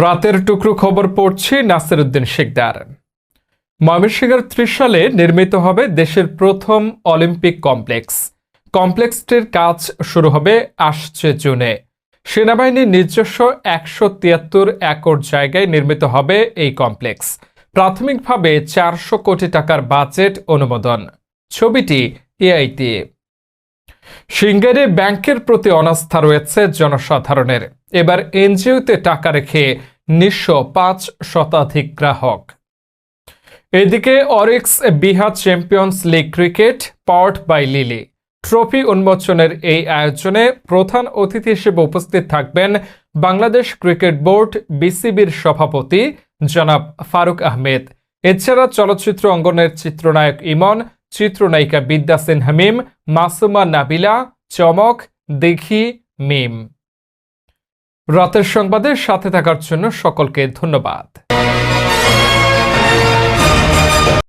রাতের টুকরো খবর পড়ছি নাসিরউদ্দিন শিকদার। ময়মনসিংহের ত্রিশালে নির্মিত হবে দেশের প্রথম অলিম্পিক কমপ্লেক্স। কমপ্লেক্সটির কাজ শুরু হবে আসছে জুনে। সেনাবাহিনীর নিজস্ব ১৭৩ একর জায়গায় নির্মিত হবে এই কমপ্লেক্স। প্রাথমিকভাবে ৪০০ কোটি টাকার বাজেট অনুমোদন। ছবিটি এআইতে। সিঙ্গারে ব্যাংকের প্রতি অনাস্থা রয়েছে জনসাধারণের। এবার এনজিওতে টাকা রেখে নিঃস্ব ৫ শতাধিক গ্রাহক। এদিকে অরিক্স বিহা Champions League cricket powered by Lily trophy উন্মোচনের এই আয়োজনে প্রধান অতিথি হিসেবে উপস্থিত থাকবেন বাংলাদেশ ক্রিকেট বোর্ড বিসিবির সভাপতি জনাব ফারুক আহমেদ। এছাড়া চলচ্চিত্র অঙ্গনের চিত্রনায়ক ইমন, চিত্রনায়িকা বিদ্যা সিনহা মিম, মাসুমা নাবিলা, চমক, দেখি, মিম। রাতের সংবাদের সাথে থাকার জন্য সকলকে ধন্যবাদ।